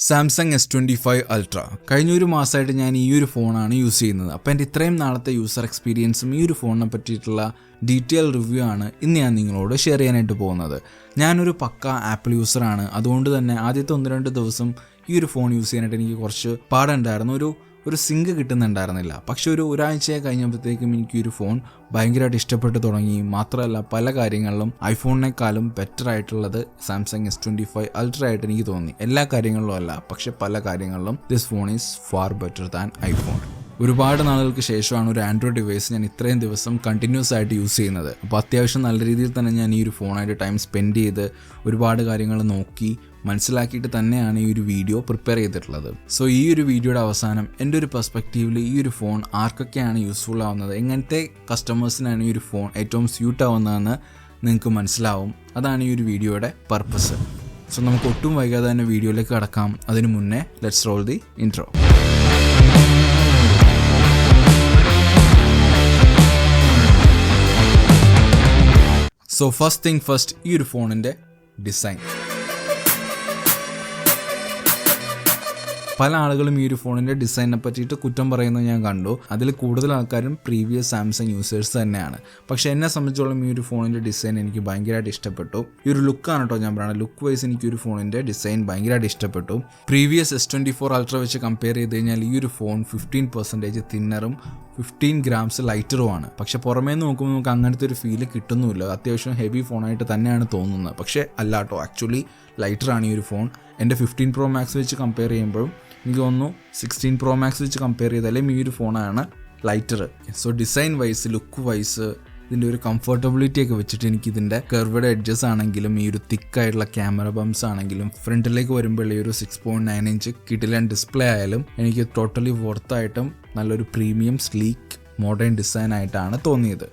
Samsung S25 ultra കഴിഞ്ഞ ഒരു മാസമായിട്ട് ഞാൻ ഈ ഒരു ഫോണാണ് യൂസ് ചെയ്യുന്നത്. അപ്പോൾ എൻ്റെ ഇത്രയും നാളത്തെ യൂസർ എക്സ്പീരിയൻസും ഈ ഒരു ഫോണിനെ പറ്റിയിട്ടുള്ള ഡീറ്റെയിൽ റിവ്യൂ ആണ് ഇന്ന് ഞാൻ നിങ്ങളോട് ഷെയർ ചെയ്യാനായിട്ട് പോകുന്നത്. ഞാനൊരു പക്ക ആപ്പിൾ യൂസറാണ്. അതുകൊണ്ട് തന്നെ ആദ്യത്തെ 1-2 ദിവസം ഈ ഒരു ഫോൺ യൂസ് ചെയ്യാനായിട്ട് എനിക്ക് കുറച്ച് പാടുണ്ടായിരുന്നു. ഒരു സിങ്ക് കിട്ടുന്നുണ്ടായിരുന്നില്ല. പക്ഷെ ഒരാഴ്ചയെ കഴിഞ്ഞപ്പോഴത്തേക്കും എനിക്ക് ഈ ഒരു ഫോൺ ഭയങ്കരമായിട്ട് ഇഷ്ടപ്പെട്ടു തുടങ്ങി. മാത്രമല്ല പല കാര്യങ്ങളിലും ഐഫോണിനേക്കാളും ബെറ്റർ ആയിട്ടുള്ളത് സാംസങ് S25 അൾട്ര ആയിട്ട് എനിക്ക് തോന്നി. എല്ലാ കാര്യങ്ങളിലും അല്ല, പക്ഷെ പല കാര്യങ്ങളിലും this phone is far better than iPhone. ഒരുപാട് നാളുകൾക്ക് ശേഷമാണ് ഒരു ആൻഡ്രോയിഡ് ഡിവൈസ് ഞാൻ ഇത്രയും ദിവസം കണ്ടിന്യൂസ് ആയിട്ട് യൂസ് ചെയ്യുന്നത്. അപ്പോൾ അത്യാവശ്യം നല്ല രീതിയിൽ തന്നെ ഞാൻ ഈ ഒരു ഫോണായിട്ട് ടൈം സ്പെൻഡ് ചെയ്ത് ഒരുപാട് കാര്യങ്ങൾ നോക്കി മനസ്സിലാക്കിയിട്ട് തന്നെയാണ് ഈ ഒരു വീഡിയോ പ്രിപ്പയർ ചെയ്തിട്ടുള്ളത്. സോ ഈ ഒരു വീഡിയോയുടെ അവസാനം എൻ്റെ ഒരു പെർസ്പെക്റ്റീവിൽ ഈ ഒരു ഫോൺ ആർക്കൊക്കെയാണ് യൂസ്ഫുൾ ആവുന്നത്, എങ്ങനത്തെ കസ്റ്റമേഴ്സിനാണ് ഈ ഒരു ഫോൺ ഏറ്റവും സ്യൂട്ട് ആവുന്നതെന്ന് നിങ്ങൾക്ക് മനസ്സിലാവും. അതാണ് ഈ ഒരു വീഡിയോയുടെ പർപ്പസ്. സോ നമുക്ക് ഒട്ടും വൈകാതെ തന്നെ വീഡിയോയിലേക്ക് കടക്കാം. അതിനു മുന്നേ let's role the intro. So first thing first, ഈ ഒരു ഫോണിൻ്റെ ഡിസൈൻ. പല ആളുകളും ഈ ഒരു ഫോണിൻ്റെ ഡിസൈനെ പറ്റിയിട്ട് കുറ്റം പറയുന്നത് ഞാൻ കണ്ടു. അതിൽ കൂടുതൽ ആൾക്കാരും പ്രീവിയസ് സാംസങ് യൂസേഴ്സ് തന്നെയാണ്. പക്ഷേ എന്നെ സംബന്ധിച്ചോളം ഈ ഒരു ഫോണിൻ്റെ ഡിസൈൻ എനിക്ക് ഭയങ്കരമായിട്ട് ഇഷ്ടപ്പെട്ടു. ഈ ഒരു ലുക്കാണ് കേട്ടോ ഞാൻ പറയുന്നത്. ലുക്ക് വൈസ് എനിക്ക് ഒരു ഫോണിൻ്റെ ഡിസൈൻ ഭയങ്കരമായിട്ട് ഇഷ്ടപ്പെട്ടു. പ്രീവിയസ് S24 അൾട്ര വെച്ച് കമ്പയർ ചെയ്ത് കഴിഞ്ഞാൽ ഈ ഒരു ഫോൺ 15% തിന്നറും 15 grams ലൈറ്ററുമാണ്. പക്ഷെ പുറമേ നോക്കുമ്പോൾ നമുക്ക് അങ്ങനത്തെ ഒരു ഫീല് കിട്ടുന്നുമില്ല. അത്യാവശ്യം ഹെവി ഫോണായിട്ട് തന്നെയാണ് തോന്നുന്നത്. പക്ഷേ അല്ല കേട്ടോ, ആക്ച്വലി ലൈറ്ററാണ് ഈ ഒരു ഫോൺ. എൻ്റെ 15 Pro Max വെച്ച് കമ്പയർ ചെയ്യുമ്പോഴും എനിക്ക് തോന്നുന്നു 16 Pro Max വെച്ച് കമ്പയർ ചെയ്താലും ഈ ഒരു ഫോണാണ് lighter. So design wise, look wise, ഇതിൻ്റെ ഒരു കംഫർട്ടബിലിറ്റി ഒക്കെ വെച്ചിട്ട് എനിക്ക് ഇതിൻ്റെ കർവ്ഡ് എഡ്ജസ് ആണെങ്കിലും ഈ ഒരു തിക്കായിട്ടുള്ള ക്യാമറ ബംസ് ആണെങ്കിലും ഫ്രണ്ടിലേക്ക് വരുമ്പോൾ ഈ ഒരു 6.9 inch കിടിലൻ ഡിസ്പ്ലേ ആയാലും എനിക്ക് ടോട്ടലി വർത്തായിട്ടും നല്ലൊരു പ്രീമിയം സ്ലീക്ക് മോഡേൺ ഡിസൈൻ ആയിട്ടാണ് തോന്നിയത്.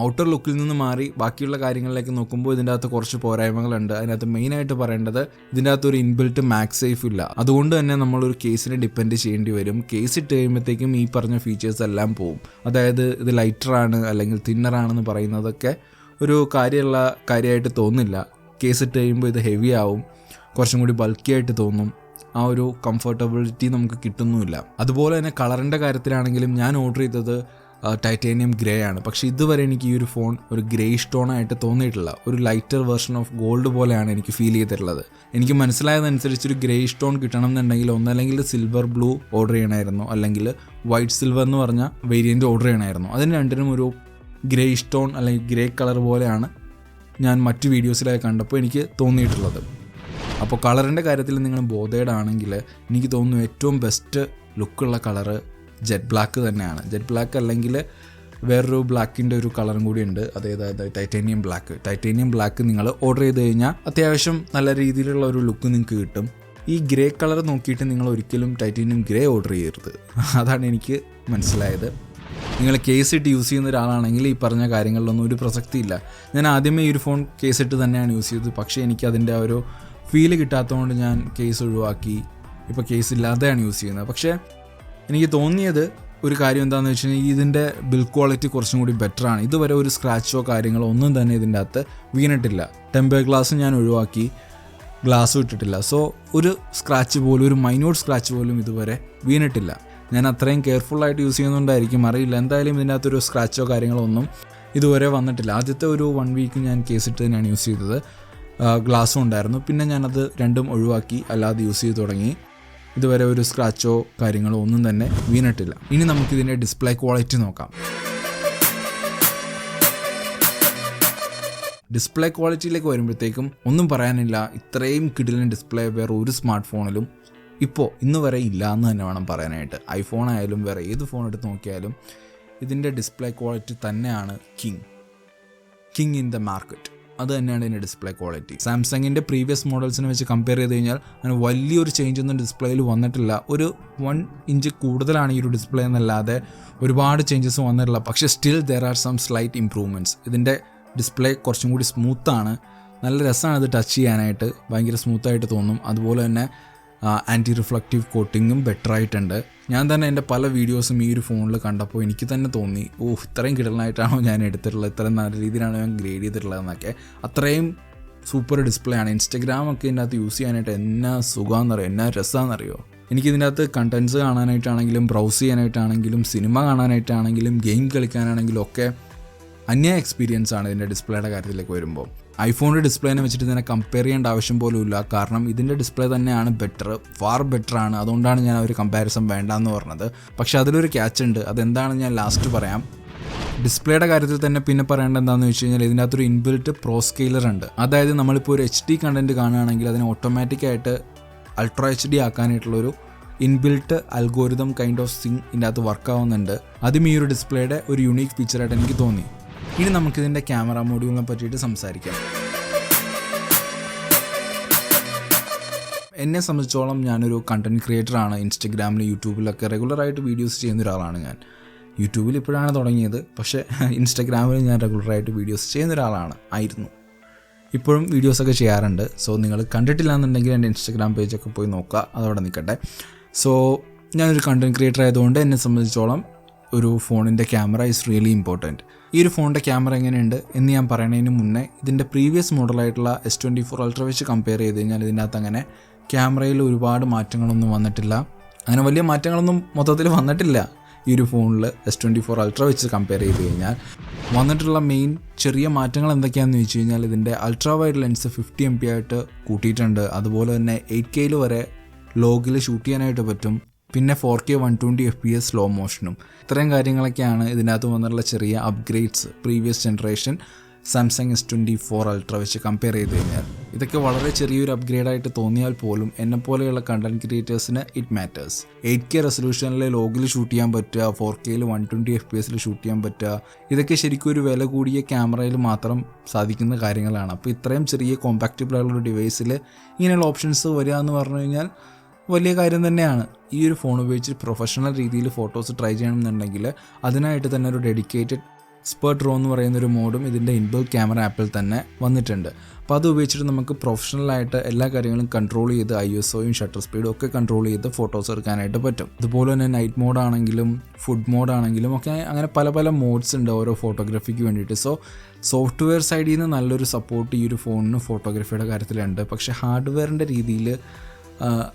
ഔട്ടർ ലുക്കിൽ നിന്ന് മാറി ബാക്കിയുള്ള കാര്യങ്ങളിലേക്ക് നോക്കുമ്പോൾ ഇതിൻ്റെ അകത്ത് കുറച്ച് പോരായ്മകളുണ്ട്. അതിനകത്ത് മെയിനായിട്ട് പറയേണ്ടത് ഇതിൻ്റെ അകത്ത് ഒരു ഇൻബിൽറ്റ് മാഗ് സേഫ് ഇല്ല. അതുകൊണ്ട് തന്നെ നമ്മളൊരു കേസിനെ ഡിപ്പെൻഡ് ചെയ്യേണ്ടി വരും. കേസ് ഇട്ട് കഴിയുമ്പോഴത്തേക്കും ഈ പറഞ്ഞ ഫീച്ചേഴ്സ് എല്ലാം പോവും. അതായത് ഇത് ലൈറ്ററാണ് അല്ലെങ്കിൽ തിന്നറാണെന്ന് പറയുന്നതൊക്കെ ഒരു കാര്യമായിട്ട് തോന്നില്ല. കേസ് ഇട്ട് കഴിയുമ്പോൾ ഇത് ഹെവി ആവും, കുറച്ചും കൂടി ബൾക്കി ആയിട്ട് തോന്നും. ആ ഒരു കംഫർട്ടബിലിറ്റി നമുക്ക് കിട്ടുന്നുമില്ല. അതുപോലെ തന്നെ കളറിൻ്റെ കാര്യത്തിലാണെങ്കിലും ഞാൻ ഓർഡർ ചെയ്തത് ടൈറ്റാനിയം ഗ്രേ ആണ്. പക്ഷേ ഇതുവരെ എനിക്ക് ഈ ഒരു ഫോൺ ഒരു ഗ്രേഷ് ടോണായിട്ട് തോന്നിയിട്ടില്ല. ഒരു ലൈറ്റർ വേർഷൻ ഓഫ് ഗോൾഡ് പോലെയാണ് എനിക്ക് ഫീൽ ചെയ്തിട്ടുള്ളത്. എനിക്ക് മനസ്സിലായതനുസരിച്ച് ഒരു ഗ്രേഷ് ടോൺ കിട്ടണം എന്നുണ്ടെങ്കിൽ ഒന്നല്ലെങ്കിൽ സിൽവർ ബ്ലൂ ഓർഡർ ചെയ്യണമായിരുന്നു, അല്ലെങ്കിൽ വൈറ്റ് സിൽവർ എന്ന് പറഞ്ഞ വേരിയൻ്റ് ഓർഡർ ചെയ്യണമായിരുന്നു. അതിന് രണ്ടിനും ഒരു ഗ്രേഷ് ടോൺ അല്ലെങ്കിൽ ഗ്രേ കളർ പോലെയാണ് ഞാൻ മറ്റു വീഡിയോസിലായി കണ്ടപ്പോൾ എനിക്ക് തോന്നിയിട്ടുള്ളത്. അപ്പോൾ കളറിൻ്റെ കാര്യത്തിൽ നിങ്ങൾ ബോധേഡ് ആണെങ്കിൽ എനിക്ക് തോന്നുന്നു ഏറ്റവും ബെസ്റ്റ് ലുക്കുള്ള കളറ് ജെറ്റ് ബ്ലാക്ക് തന്നെയാണ്. ജെറ്റ് ബ്ലാക്ക് അല്ലെങ്കിൽ വേറൊരു ബ്ലാക്കിൻ്റെ ഒരു കളറും കൂടി ഉണ്ട്, അതായത് ടൈറ്റാനിയം ബ്ലാക്ക്. ടൈറ്റാനിയം ബ്ലാക്ക് നിങ്ങൾ ഓർഡർ ചെയ്ത് കഴിഞ്ഞാൽ അത്യാവശ്യം നല്ല രീതിയിലുള്ള ഒരു ലുക്ക് നിങ്ങൾക്ക് കിട്ടും. ഈ ഗ്രേ കളർ നോക്കിയിട്ട് നിങ്ങൾ ഒരിക്കലും ടൈറ്റാനിയം ഗ്രേ ഓർഡർ ചെയ്യരുത്. അതാണ് എനിക്ക് മനസ്സിലായത്. നിങ്ങൾ കേസ് ഇട്ട് യൂസ് ചെയ്യുന്ന ഒരാളാണെങ്കിൽ ഈ പറഞ്ഞ കാര്യങ്ങളിലൊന്നും ഒരു പ്രസക്തിയില്ല. ഞാൻ ആദ്യമേ ഈ ഒരു ഫോൺ കേസ് ഇട്ട് തന്നെയാണ് യൂസ് ചെയ്തത്. പക്ഷേ എനിക്ക് അതിൻ്റെ ആ ഒരു ഫീല് കിട്ടാത്തതുകൊണ്ട് ഞാൻ കേസ് ഒഴിവാക്കി ഇപ്പോൾ കേസ് ഇല്ലാതെയാണ് യൂസ് ചെയ്യുന്നത്. പക്ഷേ എനിക്ക് തോന്നിയത് ഒരു കാര്യം എന്താണെന്ന് വെച്ച് കഴിഞ്ഞാൽ ഇതിൻ്റെ ബിൽഡ് ക്വാളിറ്റി കുറച്ചും കൂടി ബെറ്ററാണ്. ഇതുവരെ ഒരു സ്ക്രാച്ചോ കാര്യങ്ങളോ ഒന്നും തന്നെ ഇതിൻ്റെ അകത്ത് വീണിട്ടില്ല. ടെമ്പർ ഗ്ലാസ് ഞാൻ ഒഴിവാക്കി, ഗ്ലാസ്സും ഇട്ടിട്ടില്ല. സോ ഒരു സ്ക്രാച്ച് പോലും, ഒരു മൈന്യൂട്ട് സ്ക്രാച്ച് പോലും ഇതുവരെ വീണിട്ടില്ല. ഞാൻ അത്രയും കെയർഫുള്ളായിട്ട് യൂസ് ചെയ്യുന്നുണ്ടായിരിക്കും, അറിയില്ല. എന്തായാലും ഇതിൻ്റെ അകത്തൊരു സ്ക്രാച്ചോ കാര്യങ്ങളോ ഒന്നും ഇതുവരെ വന്നിട്ടില്ല. ആദ്യത്തെ ഒരു 1 week ഞാൻ കേസ് ഇട്ട് തന്നെയാണ് യൂസ് ചെയ്തത്. ഗ്ലാസ്സും ഉണ്ടായിരുന്നു. പിന്നെ ഞാനത് രണ്ടും ഒഴിവാക്കി അല്ലാതെ യൂസ് ചെയ്ത് തുടങ്ങി. ഇതുവരെ ഒരു സ്ക്രാച്ചോ കാര്യങ്ങളോ ഒന്നും തന്നെ വീണിട്ടില്ല. ഇനി നമുക്കിതിൻ്റെ ഡിസ്പ്ലേ ക്വാളിറ്റി നോക്കാം. ഡിസ്പ്ലേ ക്വാളിറ്റിയിലേക്ക് വരുമ്പോഴത്തേക്കും ഒന്നും പറയാനില്ല. ഇത്രയും കിടിലൻ ഡിസ്പ്ലേ വേറെ ഒരു സ്മാർട്ട് ഫോണിലും ഇന്ന് വരെ ഇല്ല എന്ന് തന്നെ വേണം പറയാനായിട്ട്. ഐഫോൺ ആയാലും വേറെ ഏത് ഫോൺ എടുത്ത് നോക്കിയാലും ഇതിൻ്റെ ഡിസ്പ്ലേ ക്വാളിറ്റി തന്നെയാണ് കിങ് ഇൻ ദ മാർക്കറ്റ്. അത് തന്നെയാണ് ഇതിൻ്റെ ഡിസ്പ്ലേ ക്വാളിറ്റി. സാംസങ്ങിൻ്റെ പ്രീവിയസ് മോഡൽസിനെ വെച്ച് കമ്പയർ ചെയ്ത് കഴിഞ്ഞാൽ അങ്ങനെ വലിയൊരു ചേഞ്ച് ഒന്നും ഡിസ്പ്ലേയിൽ വന്നിട്ടില്ല. ഒരു 1 inch കൂടുതലാണ് ഈ ഒരു ഡിസ്പ്ലേ എന്നല്ലാതെ ഒരുപാട് ചേഞ്ചസ് വന്നിട്ടില്ല. പക്ഷേ still there are some slight improvements. ഇതിൻ്റെ ഡിസ്പ്ലേ കുറച്ചും കൂടി സ്മൂത്താണ്. നല്ല രസമാണ് ഇത് ടച്ച് ചെയ്യാനായിട്ട്, ഭയങ്കര സ്മൂത്തായിട്ട് തോന്നും. അതുപോലെ തന്നെ ആൻറ്റി റിഫ്ലക്റ്റീവ് കോട്ടിങ്ങും ബെറ്റർ ആയിട്ടുണ്ട്. ഞാൻ തന്നെ എൻ്റെ പല വീഡിയോസും ഈ ഒരു ഫോണിൽ കണ്ടപ്പോൾ എനിക്ക് തന്നെ തോന്നി, ഇത്രയും കിടലായിട്ടാണോ ഞാൻ എടുത്തിട്ടുള്ളത്, ഇത്രയും നല്ല രീതിയിലാണോ ഞാൻ ഗ്രേഡ് ചെയ്തിട്ടുള്ളത് എന്നൊക്കെ. അത്രയും സൂപ്പർ ഡിസ്പ്ലേ ആണ്. ഇൻസ്റ്റഗ്രാമൊക്കെ ഇതിനകത്ത് യൂസ് ചെയ്യാനായിട്ട് എന്നാ സുഖമാണെന്നറിയോ, എന്നാ രസമാണെന്നറിയോ. എനിക്കിതിനകത്ത് കണ്ടൻറ്റ്സ് കാണാനായിട്ടാണെങ്കിലും ബ്രൗസ് ചെയ്യാനായിട്ടാണെങ്കിലും സിനിമ കാണാനായിട്ടാണെങ്കിലും ഗെയിം കളിക്കാനാണെങ്കിലും ഒക്കെ അന്യ എക്സ്പീരിയൻസ് ആണ് ഇതിൻ്റെ ഡിസ്പ്ലേയുടെ കാര്യത്തിലേക്ക് വരുമ്പോൾ. ഐഫോണിൻ്റെ ഡിസ്പ്ലേനെ വെച്ചിട്ട് ഇതിനെ കമ്പയർ ചെയ്യേണ്ട ആവശ്യം പോലും ഇല്ല. കാരണം ഇതിൻ്റെ ഡിസ്പ്ലേ തന്നെയാണ് ബെറ്റർ, ഫാർ ബെറ്റർ ആണ്. അതുകൊണ്ടാണ് ഞാൻ ഒരു കമ്പാരിസൺ വേണ്ടാന്ന് പറഞ്ഞത്. പക്ഷേ അതിലൊരു ക്യാച്ച് ഉണ്ട്. അതെന്താണെന്ന് ഞാൻ ലാസ്റ്റ് പറയാം. ഡിസ്പ്ലേയുടെ കാര്യത്തിൽ തന്നെ പിന്നെ പറയേണ്ടത് എന്താണെന്ന് വെച്ച് കഴിഞ്ഞാൽ ഇതിനകത്തൊരു ഇൻബിൽറ്റ് പ്രോ സ്കെയിലർ ഉണ്ട്. അതായത് നമ്മളിപ്പോൾ ഒരു HD കണ്ടൻറ്റ് കാണുകയാണെങ്കിൽ അതിനെ ഓട്ടോമാറ്റിക്കായിട്ട് അൾട്രാ HD ആക്കാനായിട്ടുള്ളൊരു inbuilt algorithm kind of thing ഇതിനകത്ത് വർക്ക് ആവുന്നുണ്ട്. അതും ഈ ഒരു ഡിസ്പ്ലേയുടെ ഒരു യുണീക്ക് ഫീച്ചറായിട്ട് എനിക്ക് തോന്നി. ഇനി നമുക്കിതിൻ്റെ ക്യാമറ മോഡ്യൂളിനെ പറ്റിയിട്ട് സംസാരിക്കാം. എന്നെ സംബന്ധിച്ചോളം ഞാനൊരു കണ്ടൻറ് ക്രിയേറ്ററാണ്. ഇൻസ്റ്റഗ്രാമിൽ യൂട്യൂബിലൊക്കെ റെഗുലറായിട്ട് വീഡിയോസ് ചെയ്യുന്ന ഒരാളാണ് ഞാൻ. യൂട്യൂബിൽ ഇപ്പോഴാണ് തുടങ്ങിയത്, പക്ഷേ ഇൻസ്റ്റഗ്രാമിൽ ഞാൻ റെഗുലറായിട്ട് വീഡിയോസ് ചെയ്യുന്ന ആയിരുന്നു. ഇപ്പോഴും വീഡിയോസൊക്കെ ചെയ്യാറുണ്ട്. സോ നിങ്ങൾ കണ്ടിട്ടില്ല എന്നുണ്ടെങ്കിൽ എൻ്റെ ഇൻസ്റ്റഗ്രാം പേജൊക്കെ പോയി നോക്കുക, അതവിടെ നിൽക്കട്ടെ. സോ ഞാനൊരു കണ്ടൻറ് ക്രിയേറ്റർ ആയതുകൊണ്ട് എന്നെ സംബന്ധിച്ചോളം ഒരു ഫോണിൻ്റെ ക്യാമറ ഈസ് റിയലി ഇമ്പോർട്ടൻറ്റ്. ഈ ഒരു ഫോണിൻ്റെ ക്യാമറ എങ്ങനെയുണ്ട് എന്ന് ഞാൻ പറയുന്നതിന് മുന്നേ ഇതിൻ്റെ പ്രീവിയസ് മോഡലായിട്ടുള്ള S24 Ultra വെച്ച് കമ്പയർ ചെയ്ത് കഴിഞ്ഞാൽ ഇതിനകത്ത് അങ്ങനെ ക്യാമറയിൽ ഒരുപാട് മാറ്റങ്ങളൊന്നും വന്നിട്ടില്ല. അങ്ങനെ വലിയ മാറ്റങ്ങളൊന്നും മൊത്തത്തിൽ വന്നിട്ടില്ല ഈ ഒരു ഫോണിൽ S24 Ultra വെച്ച് കമ്പയർ ചെയ്ത് കഴിഞ്ഞാൽ. വന്നിട്ടുള്ള മെയിൻ ചെറിയ മാറ്റങ്ങൾ എന്തൊക്കെയാണെന്ന് ചോദിച്ചു കഴിഞ്ഞാൽ ഇതിൻ്റെ അൾട്രാ വൈഡ് ലെൻസ് 50 MP ആയിട്ട് കൂട്ടിയിട്ടുണ്ട്. അതുപോലെ തന്നെ 8K വരെ ലോഗിൽ ഷൂട്ട് ചെയ്യാനായിട്ട് പറ്റും. പിന്നെ 4K 120 FPS സ്ലോ മോഷനും. ഇത്രയും കാര്യങ്ങളൊക്കെയാണ് ഇതിനകത്ത് വന്നിട്ടുള്ള ചെറിയ upgrades previous generation Samsung S24 Ultra വെച്ച് കമ്പയർ ചെയ്ത് കഴിഞ്ഞാൽ. ഇതൊക്കെ വളരെ ചെറിയൊരു അപ്ഗ്രേഡായിട്ട് തോന്നിയാൽ പോലും എന്നെപ്പോലെയുള്ള കണ്ടൻറ് ക്രിയേറ്റേഴ്സിന് ഇറ്റ് മാറ്റേഴ്സ്. 8K റെസൊല്യൂഷനിൽ ലോഗിൽ ഷൂട്ട് ചെയ്യാൻ പറ്റുക, 4K 120 FPS ഷൂട്ട് ചെയ്യാൻ പറ്റുക, ഇതൊക്കെ ശരിക്കും ഒരു വില കൂടിയ ക്യാമറയിൽ മാത്രം സാധിക്കുന്ന കാര്യങ്ങളാണ്. അപ്പോൾ ഇത്രയും ചെറിയ കോമ്പാക്റ്റബിൾ ആയിട്ടുള്ള ഡിവൈസിൽ ഇങ്ങനെയുള്ള ഓപ്ഷൻസ് വരിക എന്ന് പറഞ്ഞു കഴിഞ്ഞാൽ വലിയ കാര്യം തന്നെയാണ്. ഈ ഒരു ഫോൺ ഉപയോഗിച്ച് പ്രൊഫഷണൽ രീതിയിൽ ഫോട്ടോസ് ട്രൈ ചെയ്യണമെന്നുണ്ടെങ്കിൽ അതിനായിട്ട് തന്നെ ഒരു ഡെഡിക്കേറ്റഡ് സ്പേർട്ട് റോ എന്ന് പറയുന്നൊരു മോഡും ഇതിൻ്റെ ഇൻബിൽറ്റ് ക്യാമറ ആപ്പിൽ തന്നെ വന്നിട്ടുണ്ട്. അപ്പോൾ അത് ഉപയോഗിച്ചിട്ട് നമുക്ക് പ്രൊഫഷണലായിട്ട് എല്ലാ കാര്യങ്ങളും കൺട്രോൾ ചെയ്ത് ISOയും ഷട്ടർ സ്പീഡും ഒക്കെ കൺട്രോൾ ചെയ്ത് ഫോട്ടോസ് എടുക്കാനായിട്ട് പറ്റും. അതുപോലെ തന്നെ നൈറ്റ് മോഡാണെങ്കിലും ഫുഡ് മോഡാണെങ്കിലും ഒക്കെ അങ്ങനെ പല പല മോഡ്സ് ഉണ്ട് ഓരോ ഫോട്ടോഗ്രാഫിക്ക് വേണ്ടിയിട്ട്. സോ സോഫ്റ്റ്വെയർ സൈഡിൽ നിന്ന് നല്ലൊരു സപ്പോർട്ട് ഈ ഒരു ഫോണിന് ഫോട്ടോഗ്രാഫിയുടെ കാര്യത്തിലുണ്ട്. പക്ഷേ ഹാർഡ്വെയറിൻ്റെ രീതിയിൽ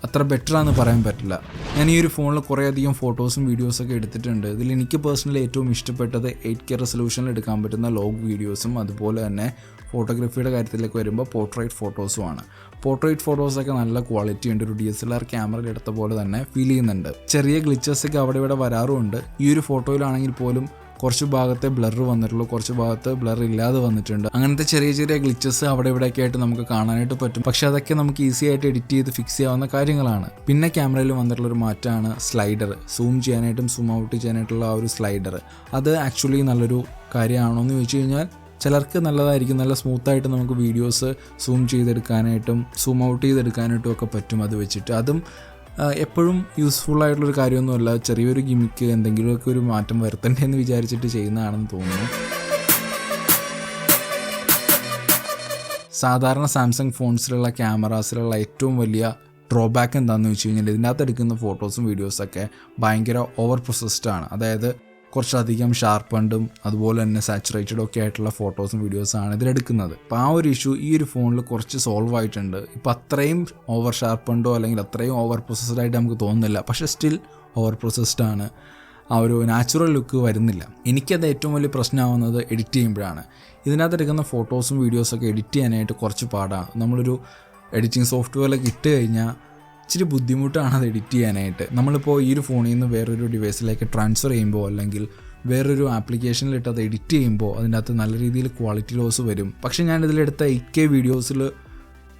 അത്ര ബെറ്ററാണെന്ന് പറയാൻ പറ്റില്ല. ഞാൻ ഈ ഒരു ഫോണിൽ കുറേയധികം ഫോട്ടോസും വീഡിയോസൊക്കെ എടുത്തിട്ടുണ്ട്. ഇതിൽ എനിക്ക് പേഴ്സണലി ഏറ്റവും ഇഷ്ടപ്പെട്ടത് 8K റെസൊല്യൂഷനിൽ എടുക്കാൻ പറ്റുന്ന ലോഗ് വീഡിയോസും അതുപോലെ തന്നെ ഫോട്ടോഗ്രാഫിയുടെ കാര്യത്തിലേക്ക് വരുമ്പോൾ പോർട്രേറ്റ് ഫോട്ടോസുമാണ്. പോർട്രേറ്റ് ഫോട്ടോസൊക്കെ നല്ല ക്വാളിറ്റി ഉണ്ട്. ഒരു DSLR ക്യാമറയിൽ എടുത്ത പോലെ തന്നെ ഫീൽ ചെയ്യുന്നുണ്ട്. ചെറിയ ഗ്ലിച്ചസൊക്കെ അവിടെ ഇവിടെ വരാറുമുണ്ട്. ഈ ഒരു ഫോട്ടോയിലാണെങ്കിൽ പോലും കുറച്ച് ഭാഗത്തെ ബ്ലർ വന്നിട്ടുള്ളൂ, കുറച്ച് ഭാഗത്ത് ബ്ലർ ഇല്ലാതെ വന്നിട്ടുണ്ട്. അങ്ങനത്തെ ചെറിയ ചെറിയ ഗ്ലിച്ചസ് അവിടെ ഇവിടെയൊക്കെ ആയിട്ട് നമുക്ക് കാണാനായിട്ട് പറ്റും. പക്ഷെ അതൊക്കെ നമുക്ക് ഈസി ആയിട്ട് എഡിറ്റ് ചെയ്ത് ഫിക്സ് ചെയ്യാവുന്ന കാര്യങ്ങളാണ്. പിന്നെ ക്യാമറയിൽ വന്നിട്ടുള്ളൊരു മാറ്റമാണ് സ്ലൈഡർ. സൂം ചെയ്യാനായിട്ടും സൂം ഔട്ട് ചെയ്യാനായിട്ടുള്ള ആ ഒരു സ്ലൈഡർ. അത് ആക്ച്വലി നല്ലൊരു കാര്യമാണോ എന്ന് ചോദിച്ചു കഴിഞ്ഞാൽ ചിലർക്ക് നല്ലതായിരിക്കും. നല്ല സ്മൂത്തായിട്ട് നമുക്ക് വീഡിയോസ് സൂം ചെയ്തെടുക്കാനായിട്ടും സൂം ഔട്ട് ചെയ്തെടുക്കാനായിട്ടും ഒക്കെ പറ്റും അത് വെച്ചിട്ട്. അതും എപ്പോഴും യൂസ്ഫുൾ ആയിട്ടുള്ളൊരു കാര്യമൊന്നുമല്ല. ചെറിയൊരു ഗിമിക്ക് എന്തെങ്കിലുമൊക്കെ ഒരു മാറ്റം വരുത്തണ്ടേ എന്ന് വിചാരിച്ചിട്ട് ചെയ്യുന്നതാണെന്ന് തോന്നുന്നു. സാധാരണ സാംസങ് ഫോൺസിലുള്ള ക്യാമറാസിലുള്ള ഏറ്റവും വലിയ ഡ്രോബാക്ക് എന്താണെന്ന് വെച്ച് കഴിഞ്ഞാൽ ഇതിനകത്ത് എടുക്കുന്ന ഫോട്ടോസും വീഡിയോസൊക്കെ ഭയങ്കര ഓവർ പ്രോസസ്ഡ് ആണ്. അതായത് കുറച്ചധികം ഷാർപ്പണ്ടും അതുപോലെ തന്നെ സാച്ചുറേറ്റഡും ഒക്കെ ആയിട്ടുള്ള ഫോട്ടോസും വീഡിയോസാണ് ഇതിലെടുക്കുന്നത്. അപ്പോൾ ആ ഒരു ഇഷ്യൂ ഈ ഒരു ഫോണിൽ കുറച്ച് സോൾവ് ആയിട്ടുണ്ട്. ഇപ്പോൾ അത്രയും ഓവർ ഷാർപ്പണ്ടോ അല്ലെങ്കിൽ അത്രയും ഓവർ പ്രോസസ്ഡ് ആയിട്ട് നമുക്ക് തോന്നുന്നില്ല. പക്ഷേ സ്റ്റിൽ ഓവർ പ്രോസസ്ഡ് ആണ്. ആ ഒരു നാച്ചുറൽ ലുക്ക് വരുന്നില്ല. എനിക്കത് ഏറ്റവും വലിയ പ്രശ്നമാവുന്നത് എഡിറ്റ് ചെയ്യുമ്പോഴാണ്. ഇതിനകത്ത് എടുക്കുന്ന ഫോട്ടോസും വീഡിയോസൊക്കെ എഡിറ്റ് ചെയ്യാനായിട്ട് കുറച്ച് പാടാണ്. നമ്മളൊരു എഡിറ്റിംഗ് സോഫ്റ്റ്വെയറിലൊക്കെ ഇട്ട് കഴിഞ്ഞാൽ ഇച്ചിരി ബുദ്ധിമുട്ടാണ് അത് എഡിറ്റ് ചെയ്യാനായിട്ട്. നമ്മളിപ്പോൾ ഈ ഒരു ഫോണിൽ നിന്ന് വേറൊരു ഡിവൈസിലേക്ക് ട്രാൻസ്ഫർ ചെയ്യുമ്പോൾ അല്ലെങ്കിൽ വേറൊരു ആപ്ലിക്കേഷനിലിട്ട് അത് എഡിറ്റ് ചെയ്യുമ്പോൾ അതിൻ്റെ അകത്ത് നല്ല രീതിയിൽ ക്വാളിറ്റി ലോസ് വരും. പക്ഷേ ഞാനിതിലെടുത്ത 8K വീഡിയോസിൽ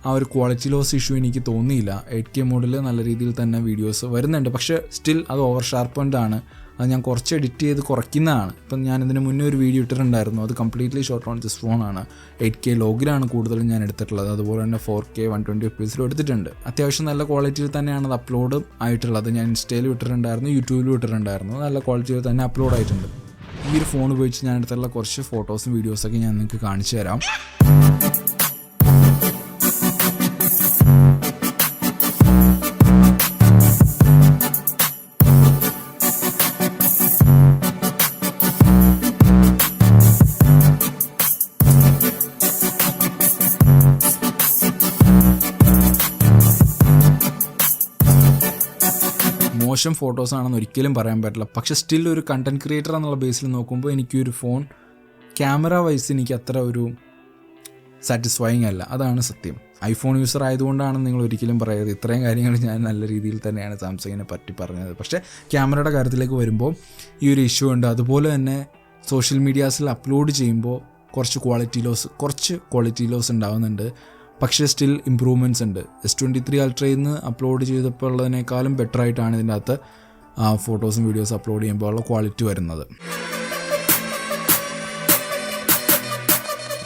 ആ ഒരു ക്വാളിറ്റി ലോസ് ഇഷ്യൂ എനിക്ക് തോന്നിയില്ല. 8K മോഡിൽ നല്ല രീതിയിൽ തന്നെ വീഡിയോസ് വരുന്നുണ്ട്. പക്ഷേ സ്റ്റിൽ അത് ഓവർ ഷാർപ്പൻഡാണ്. അത് ഞാൻ കുറച്ച് എഡിറ്റ് ചെയ്ത് കുറയ്ക്കുന്നതാണ്. ഇപ്പം ഞാനിതിന് മുന്നേ ഒരു വീഡിയോ ഇട്ടിട്ടുണ്ടായിരുന്നു. അത് കംപ്ലീറ്റ്ലി ഷോട്ട് ഓൺ ദിസ് ഫോണാണ്. 8K ലോഗിലാണ് കൂടുതലും ഞാൻ എടുത്തിട്ടുള്ളത്. അതുപോലെ തന്നെ 4K 120 FPS എടുത്തിട്ടുണ്ട്. അത്യാവശ്യം നല്ല ക്വാളിറ്റിയിൽ തന്നെയാണ് അത് അപ്ലോഡ് ആയിട്ടുള്ളത്. ഞാൻ ഇൻസ്റ്റയിലും ഇട്ടിട്ടുണ്ടായിരുന്നു, യൂട്യൂബിലും ഇട്ടിട്ടുണ്ടായിരുന്നു. നല്ല ക്വാളിറ്റിയിൽ തന്നെ അപ്ലോഡ് ആയിട്ടുണ്ട്. ഈ ഒരു ഫോൺ ഉപയോഗിച്ച് ഞാൻ എടുത്തുള്ള കുറച്ച് ഫോട്ടോസും വീഡിയോസൊക്കെ ഞാൻ നിങ്ങൾക്ക് കാണിച്ചു തരാം. മോശം ഫോട്ടോസാണെന്ന് ഒരിക്കലും പറയാൻ പറ്റില്ല. പക്ഷേ സ്റ്റിൽ ഒരു കണ്ടൻറ് ക്രിയേറ്റർ എന്നുള്ള ബേസിൽ നോക്കുമ്പോൾ എനിക്ക് ഒരു ഫോൺ ക്യാമറ വൈസ് എനിക്ക് അത്ര ഒരു സാറ്റിസ്ഫൈങ് അല്ല, അതാണ് സത്യം. ഐഫോൺ യൂസർ ആയതുകൊണ്ടാണ് നിങ്ങൾ ഒരിക്കലും പറയരുത്. ഇത്രയും കാര്യങ്ങൾ ഞാൻ നല്ല രീതിയിൽ തന്നെയാണ് സാംസങ്ങിനെ പറ്റി പറഞ്ഞത്. പക്ഷേ ക്യാമറയുടെ കാര്യത്തിലേക്ക് വരുമ്പോൾ ഈ ഒരു ഇഷ്യൂ ഉണ്ട്. അതുപോലെ തന്നെ സോഷ്യൽ മീഡിയാസിൽ അപ്ലോഡ് ചെയ്യുമ്പോൾ കുറച്ച് ക്വാളിറ്റി ലോസ് ഉണ്ടാകുന്നുണ്ട്. പക്ഷേ സ്റ്റിൽ ഇമ്പ്രൂവ്മെൻറ്റ്സ് ഉണ്ട്. S23 Ultraയിൽ നിന്ന് അപ്ലോഡ് ചെയ്തപ്പോൾ ഉള്ളതിനേക്കാളും ബെറ്റർ ആയിട്ടാണ് ഇതിൻ്റെ അകത്ത് ഫോട്ടോസും വീഡിയോസും അപ്ലോഡ് ചെയ്യുമ്പോൾ ഉള്ള ക്വാളിറ്റി വരുന്നത്.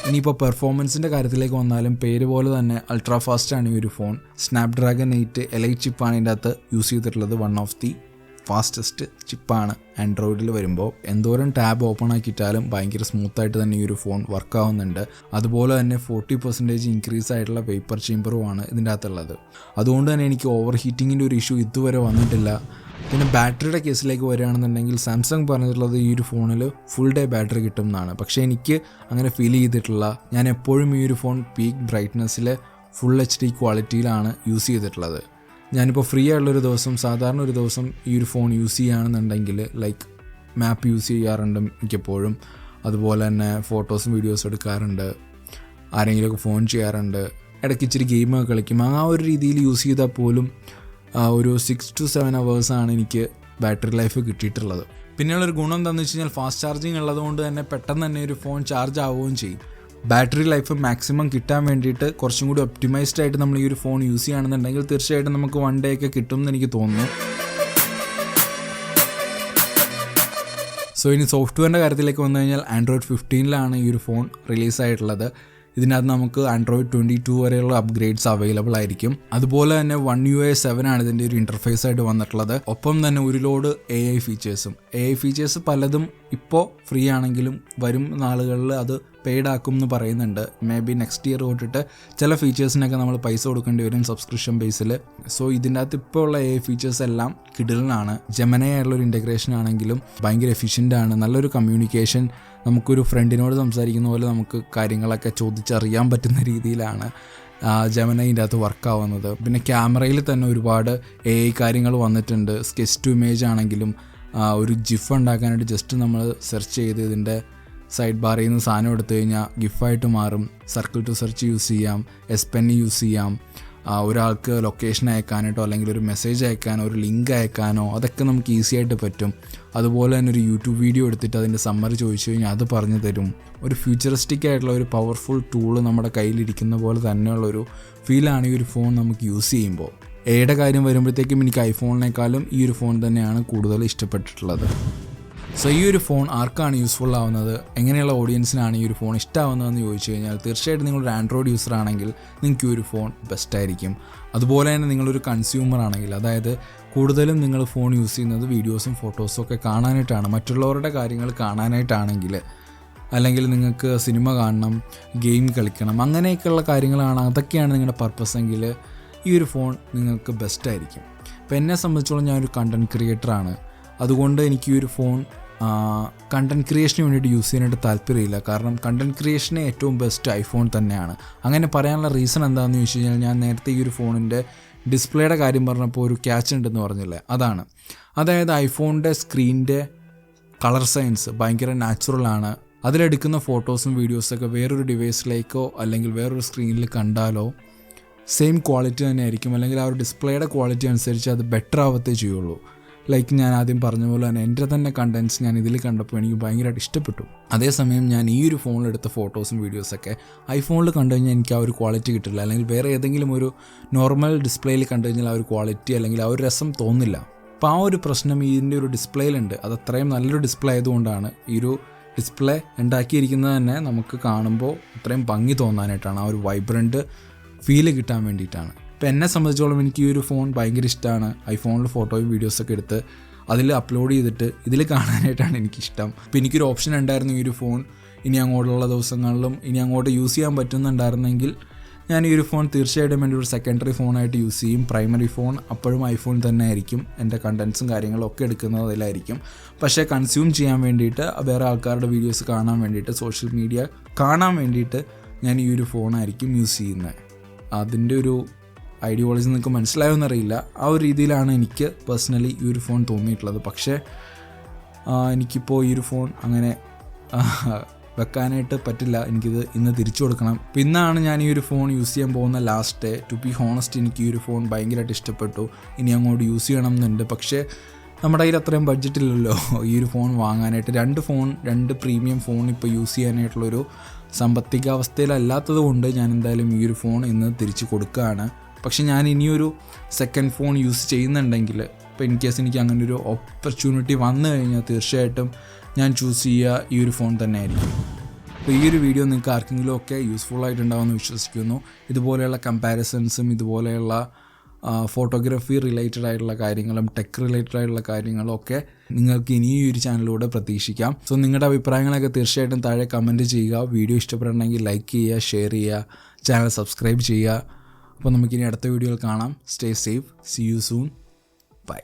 ഇനിയിപ്പോൾ പെർഫോമൻസിൻ്റെ കാര്യത്തിലേക്ക് വന്നാലും പേര് പോലെ തന്നെ അൾട്രാ ഫാസ്റ്റാണ് ഈ ഒരു ഫോൺ. സ്നാപ്ഡ്രാഗൺ 8 Elite ചിപ്പാണ് ഇതിൻ്റെ അകത്ത് യൂസ് ചെയ്തിട്ടുള്ളത്. വൺ ഓഫ് ദി ഫാസ്റ്റസ്റ്റ് ചിപ്പാണ് ആൻഡ്രോയിഡിൽ വരുമ്പോൾ. എന്തോരം ടാബ് ഓപ്പൺ ആക്കിയിട്ടാലും ഭയങ്കര സ്മൂത്തായിട്ട് തന്നെ ഈ ഒരു ഫോൺ വർക്കാവുന്നുണ്ട്. അതുപോലെ തന്നെ 40% ഇൻക്രീസ് ആയിട്ടുള്ള വേപ്പർ ചേമ്പറുമാണ് ഇതിൻ്റെ അകത്തുള്ളത്. അതുകൊണ്ട് തന്നെ എനിക്ക് ഓവർ ഹീറ്റിങ്ങിൻ്റെ ഒരു ഇഷ്യൂ ഇതുവരെ വന്നിട്ടില്ല. പിന്നെ ബാറ്ററിയുടെ കേസിലേക്ക് വരികയാണെന്നുണ്ടെങ്കിൽ സാംസങ് പറഞ്ഞിട്ടുള്ളത് ഈ ഒരു ഫോണിൽ ഫുൾ ഡേ ബാറ്ററി കിട്ടും എന്നാണ്. പക്ഷേ എനിക്ക് അങ്ങനെ ഫീൽ ചെയ്തിട്ടില്ല. ഞാൻ എപ്പോഴും ഈ ഒരു ഫോൺ പീക്ക് ബ്രൈറ്റ്നസ്സിൽ ഫുൾ HD ക്വാളിറ്റിയിലാണ് യൂസ് ചെയ്തിട്ടുള്ളത്. ഞാനിപ്പോൾ ഫ്രീ ആയിട്ടുള്ളൊരു ദിവസം, സാധാരണ ഒരു ദിവസം ഈ ഒരു ഫോൺ യൂസ് ചെയ്യുകയാണെന്നുണ്ടെങ്കിൽ ലൈക്ക് മാപ്പ് യൂസ് ചെയ്യാറുണ്ട് മിക്കപ്പോഴും. അതുപോലെ തന്നെ ഫോട്ടോസും വീഡിയോസും എടുക്കാറുണ്ട്, ആരെങ്കിലുമൊക്കെ ഫോൺ ചെയ്യാറുണ്ട്, ഇടയ്ക്ക് ഇച്ചിരി ഗെയിമൊക്കെ കളിക്കും. ആ ഒരു രീതിയിൽ യൂസ് ചെയ്താൽ പോലും ഒരു 6 to 7 hours എനിക്ക് ബാറ്ററി ലൈഫ് കിട്ടിയിട്ടുള്ളത്. പിന്നെയുള്ളൊരു ഗുണം എന്താണെന്ന് വെച്ച് കഴിഞ്ഞാൽ ഫാസ്റ്റ് ചാർജിങ് ഉള്ളതുകൊണ്ട് തന്നെ പെട്ടെന്ന് തന്നെ ഒരു ഫോൺ ചാർജ് ആവുകയും ചെയ്യും. ബാറ്ററി ലൈഫ് മാക്സിമം കിട്ടാൻ വേണ്ടിയിട്ട് കുറച്ചും കൂടി ഒപ്റ്റിമൈസ്ഡ് ആയിട്ട് നമ്മൾ ഈ ഒരു ഫോൺ യൂസ് ചെയ്യുകയാണെന്നുണ്ടെങ്കിൽ തീർച്ചയായിട്ടും നമുക്ക് 1 day ഒക്കെ കിട്ടും എന്ന് എനിക്ക് തോന്നുന്നു. സോ ഇനി സോഫ്റ്റ്വെയറിൻ്റെ കാര്യത്തിലേക്ക് വന്നു കഴിഞ്ഞാൽ ആൻഡ്രോയിഡ് 15 ഈ ഒരു ഫോൺ റിലീസായിട്ടുള്ളത്. ഇതിനകത്ത് നമുക്ക് ആൻഡ്രോയിഡ് 22 വരെയുള്ള അപ്ഗ്രേഡ്സ് അവൈലബിൾ ആയിരിക്കും. അതുപോലെ തന്നെ One UI 7 ആണ് ഇതിൻ്റെ ഒരു ഇൻ്റർഫേസ് ആയിട്ട് വന്നിട്ടുള്ളത്. ഒപ്പം തന്നെ ഒരു ലോഡ് AI ഫീച്ചേഴ്സ് പലതും ഇപ്പോൾ ഫ്രീ ആണെങ്കിലും വരും നാളുകളിൽ അത് പെയ്ഡ് ആക്കും എന്ന് പറയുന്നുണ്ട്. മേ ബി നെക്സ്റ്റ് ഇയർ തൊട്ടിട്ട് ചില ഫീച്ചേഴ്സിനൊക്കെ നമ്മൾ പൈസ കൊടുക്കേണ്ടി വരും സബ്സ്ക്രിപ്ഷൻ ബേസിൽ. സോ ഇതിൻ്റെ അകത്ത് ഇപ്പോൾ ഉള്ള AI ഫീച്ചേഴ്സ് എല്ലാം കിടിലനാണ്. ജെമിനി ആയിട്ടുള്ളൊരു ഇൻ്റഗ്രേഷൻ ആണെങ്കിലും ഭയങ്കര എഫിഷ്യൻ്റ് ആണ്. നല്ലൊരു കമ്മ്യൂണിക്കേഷൻ, നമുക്കൊരു ഫ്രണ്ടിനോട് സംസാരിക്കുന്ന പോലെ നമുക്ക് കാര്യങ്ങളൊക്കെ ചോദിച്ചറിയാൻ പറ്റുന്ന രീതിയിലാണ് ജെമിനി ഇതിൻ്റെ അകത്ത് വർക്കാവുന്നത്. പിന്നെ ക്യാമറയിൽ തന്നെ ഒരുപാട് AI കാര്യങ്ങൾ വന്നിട്ടുണ്ട്. സ്കെച്ച് ടു ഇമേജ് ആണെങ്കിലും ഒരു ജിഫ് ഉണ്ടാക്കാനായിട്ട് ജസ്റ്റ് നമ്മൾ സെർച്ച് ചെയ്ത് ഇതിൻ്റെ സൈഡ് ബാറിൽ നിന്ന് സാധനം എടുത്തു കഴിഞ്ഞാൽ ഗിഫായിട്ട് മാറും. സർക്കിൾ ടു സെർച്ച് യൂസ് ചെയ്യാം, എസ് പെൻ യൂസ് ചെയ്യാം. ഒരാൾക്ക് ലൊക്കേഷൻ അയക്കാനായിട്ടോ അല്ലെങ്കിൽ ഒരു മെസ്സേജ് അയക്കാനോ ഒരു ലിങ്ക് അയക്കാനോ അതൊക്കെ നമുക്ക് ഈസി ആയിട്ട് പറ്റും. അതുപോലെ തന്നെ ഒരു യൂട്യൂബ് വീഡിയോ എടുത്തിട്ട് അതിൻ്റെ സമ്മറി ചോദിച്ചു കഴിഞ്ഞാൽ അത് പറഞ്ഞു തരും. ഒരു ഫ്യൂച്ചറിസ്റ്റിക് ആയിട്ടുള്ള ഒരു പവർഫുൾ ടൂള് നമ്മുടെ കയ്യിലിരിക്കുന്ന പോലെ തന്നെയുള്ളൊരു ഫീലാണ് ഈ ഒരു ഫോൺ നമുക്ക് യൂസ് ചെയ്യുമ്പോൾ. എയുടെ കാര്യം വരുമ്പോഴത്തേക്കും എനിക്ക് ഐഫോണിനേക്കാളും ഈ ഒരു ഫോൺ തന്നെയാണ് കൂടുതൽ ഇഷ്ടപ്പെട്ടിട്ടുള്ളത്. സോ ഈ ഒരു ഫോൺ ആർക്കാണ് യൂസ്ഫുൾ ആവുന്നത്, എങ്ങനെയുള്ള ഓഡിയൻസിനാണ് ഈ ഒരു ഫോൺ ഇഷ്ടമാവുന്നതെന്ന് ചോദിച്ചു കഴിഞ്ഞാൽ തീർച്ചയായിട്ടും നിങ്ങളൊരു ആൻഡ്രോയിഡ് യൂസർ ആണെങ്കിൽ നിങ്ങൾക്ക് ഈ ഒരു ഫോൺ ബെസ്റ്റ് ആയിരിക്കും. അതുപോലെ തന്നെ നിങ്ങളൊരു കൺസ്യൂമർ ആണെങ്കിൽ, അതായത് കൂടുതലും നിങ്ങൾ ഫോൺ യൂസ് ചെയ്യുന്നത് വീഡിയോസും ഫോട്ടോസും ഒക്കെ കാണാനായിട്ടാണ്, മറ്റുള്ളവരുടെ കാര്യങ്ങൾ കാണാനായിട്ടാണെങ്കിൽ, അല്ലെങ്കിൽ നിങ്ങൾക്ക് സിനിമ കാണണം, ഗെയിം കളിക്കണം, അങ്ങനെയൊക്കെയുള്ള കാര്യങ്ങളാണ്, അതൊക്കെയാണ് നിങ്ങളുടെ പർപ്പസ് എങ്കിൽ ഈ ഒരു ഫോൺ നിങ്ങൾക്ക് ബെസ്റ്റ് ആയിരിക്കും. ഇപ്പോൾ എന്നെ സംബന്ധിച്ചോളം ഞാനൊരു കണ്ടൻറ് ക്രിയേറ്ററാണ്. അതുകൊണ്ട് എനിക്ക് ഈ ഒരു ഫോൺ കണ്ടൻറ് ക്രിയേഷന് വേണ്ടിയിട്ട് യൂസ് ചെയ്യാനായിട്ട് താല്പര്യമില്ല. കാരണം കണ്ടൻറ് ക്രിയേഷന് ഏറ്റവും ബെസ്റ്റ് ഐഫോൺ തന്നെയാണ്. അങ്ങനെ പറയാനുള്ള റീസൺ എന്താണെന്ന് ചോദിച്ചു കഴിഞ്ഞാൽ, ഞാൻ നേരത്തെ ഈ ഒരു ഫോണിൻ്റെ ഡിസ്പ്ലേയുടെ കാര്യം പറഞ്ഞപ്പോൾ ഒരു ക്യാച്ച് ഉണ്ടെന്ന് പറഞ്ഞില്ലേ, അതാണ്. അതായത് ഐഫോണിൻ്റെ സ്ക്രീനിൻ്റെ കളർ സയൻസ് ഭയങ്കര നാച്ചുറലാണ്. അതിലെടുക്കുന്ന ഫോട്ടോസും വീഡിയോസൊക്കെ വേറൊരു ഡിവൈസിലേക്കോ അല്ലെങ്കിൽ വേറൊരു സ്ക്രീനിൽ കണ്ടാലോ സെയിം ക്വാളിറ്റി തന്നെ ആയിരിക്കും, അല്ലെങ്കിൽ ആ ഒരു ഡിസ്പ്ലേയുടെ ക്വാളിറ്റി അനുസരിച്ച് അത് ബെറ്റർ ആവത്തേ ചെയ്യുള്ളൂ. ലൈക്ക് ഞാൻ ആദ്യം പറഞ്ഞ പോലെ തന്നെ എൻ്റെ തന്നെ കണ്ടൻറ്റ്സ് ഞാൻ ഇതിൽ കണ്ടപ്പോൾ എനിക്ക് ഭയങ്കരമായിട്ട് ഇഷ്ടപ്പെട്ടു. അതേസമയം ഞാൻ ഈ ഒരു ഫോണിലെടുത്ത ഫോട്ടോസും വീഡിയോസൊക്കെ ഐഫോണിൽ കണ്ടു കഴിഞ്ഞാൽ എനിക്ക് ആ ഒരു ക്വാളിറ്റി കിട്ടില്ല, അല്ലെങ്കിൽ വേറെ ഏതെങ്കിലും ഒരു നോർമൽ ഡിസ്പ്ലേയിൽ കണ്ടു കഴിഞ്ഞാൽ ആ ഒരു ക്വാളിറ്റി അല്ലെങ്കിൽ ആ ഒരു രസം തോന്നില്ല. അപ്പോൾ ആ ഒരു പ്രശ്നം ഇതിൻ്റെ ഒരു ഡിസ്പ്ലേയിലുണ്ട്. അത് അത്രയും നല്ലൊരു ഡിസ്പ്ലേ ആയതുകൊണ്ടാണ്. ഈ ഒരു ഡിസ്പ്ലേ ഉണ്ടാക്കിയിരിക്കുന്നത് തന്നെ നമുക്ക് കാണുമ്പോൾ അത്രയും ഭംഗി തോന്നാനായിട്ടാണ്, ആ ഒരു വൈബ്രൻറ്റ് ഫീല് കിട്ടാൻ വേണ്ടിയിട്ടാണ്. ഇപ്പോൾ എന്നെ സംബന്ധിച്ചോളം എനിക്ക് ഈ ഒരു ഫോൺ ഭയങ്കര ഇഷ്ടമാണ്. ഐഫോണിൽ ഫോട്ടോയും വീഡിയോസൊക്കെ എടുത്ത് അതിൽ അപ്ലോഡ് ചെയ്തിട്ട് ഇതിൽ കാണാനായിട്ടാണ് എനിക്കിഷ്ടം. അപ്പോൾ എനിക്കൊരു ഓപ്ഷൻ ഉണ്ടായിരുന്നു ഈ ഒരു ഫോൺ ഇനി അങ്ങോട്ടുള്ള ദിവസങ്ങളിലും ഇനി അങ്ങോട്ട് യൂസ് ചെയ്യാൻ പറ്റുന്നുണ്ടായിരുന്നെങ്കിൽ ഞാൻ ഈ ഒരു ഫോൺ തീർച്ചയായിട്ടും എൻ്റെ ഒരു സെക്കൻഡറി ഫോണായിട്ട് യൂസ് ചെയ്യും. പ്രൈമറി ഫോൺ അപ്പോഴും ഐഫോൺ തന്നെ ആയിരിക്കും. എൻ്റെ കണ്ടൻസും കാര്യങ്ങളും ഒക്കെ എടുക്കുന്നത് അതിലായിരിക്കും. പക്ഷേ കൺസ്യൂം ചെയ്യാൻ വേണ്ടിയിട്ട്, വേറെ ആൾക്കാരുടെ വീഡിയോസ് കാണാൻ വേണ്ടിയിട്ട്, സോഷ്യൽ മീഡിയ കാണാൻ വേണ്ടിയിട്ട് ഞാൻ ഈ ഒരു ഫോണായിരിക്കും യൂസ് ചെയ്യുന്നത്. അതിൻ്റെ ഒരു ഐഡിയോളജി നിങ്ങൾക്ക് മനസ്സിലായോന്നറിയില്ല. ആ ഒരു രീതിയിലാണ് എനിക്ക് പേഴ്സണലി ഈ ഒരു ഫോൺ തോന്നിയിട്ടുള്ളത്. പക്ഷേ എനിക്കിപ്പോൾ ഈ ഒരു ഫോൺ അങ്ങനെ വെക്കാനായിട്ട് പറ്റില്ല. എനിക്കിത് ഇന്ന് തിരിച്ചു കൊടുക്കണം. അപ്പോൾ ഇന്നാണ് ഞാൻ ഈ ഒരു ഫോൺ യൂസ് ചെയ്യാൻ പോകുന്ന last day. To be honest, എനിക്ക് ഈ ഒരു ഫോൺ ഭയങ്കരമായിട്ട് ഇഷ്ടപ്പെട്ടു. ഇനി അങ്ങോട്ട് യൂസ് ചെയ്യണം എന്നുണ്ട്. പക്ഷേ നമ്മുടെ കയ്യിൽ അത്രയും ബഡ്ജറ്റ് ഇല്ലല്ലോ ഈ ഒരു ഫോൺ വാങ്ങാനായിട്ട്. രണ്ട് പ്രീമിയം ഫോൺ ഇപ്പോൾ യൂസ് ചെയ്യാനായിട്ടുള്ളൊരു സാമ്പത്തിക അവസ്ഥയിലല്ലാത്തത് കൊണ്ട് ഞാൻ എന്തായാലും ഈ ഒരു ഫോൺ ഇന്ന് തിരിച്ചു കൊടുക്കുകയാണ്. പക്ഷെ ഞാൻ ഇനിയൊരു സെക്കൻഡ് ഫോൺ യൂസ് ചെയ്യുന്നുണ്ടെങ്കിൽ, ഇപ്പോൾ ഇൻ കേസ് എനിക്ക് അങ്ങനെ ഒരു ഓപ്പർച്യൂണിറ്റി വന്നു കഴിഞ്ഞാൽ തീർച്ചയായിട്ടും ഞാൻ ചൂസ് ചെയ്യുക ഈ ഒരു ഫോൺ തന്നെ ആയിരിക്കും. അപ്പോൾ ഈ ഒരു വീഡിയോ നിങ്ങൾക്ക് ആർക്കെങ്കിലും ഒക്കെ യൂസ്ഫുൾ ആയിട്ടുണ്ടാവുമെന്ന് വിശ്വസിക്കുന്നു. ഇതുപോലെയുള്ള കമ്പാരിസൺസും ഇതുപോലെയുള്ള ഫോട്ടോഗ്രാഫി റിലേറ്റഡ് ആയിട്ടുള്ള കാര്യങ്ങളും ടെക് റിലേറ്റഡ് ആയിട്ടുള്ള കാര്യങ്ങളും ഒക്കെ നിങ്ങൾക്ക് ഇനി ഈ ഒരു ചാനലിലൂടെ പ്രതീക്ഷിക്കാം. സോ നിങ്ങളുടെ അഭിപ്രായങ്ങളൊക്കെ തീർച്ചയായിട്ടും താഴെ കമൻറ്റ് ചെയ്യുക. വീഡിയോ ഇഷ്ടപ്പെടണമെങ്കിൽ ലൈക്ക് ചെയ്യുക, ഷെയർ ചെയ്യുക, ചാനൽ സബ്സ്ക്രൈബ് ചെയ്യുക. അപ്പോൾ നമുക്കിനി അടുത്ത വീഡിയോയിൽ കാണാം. Stay safe. See you soon. By.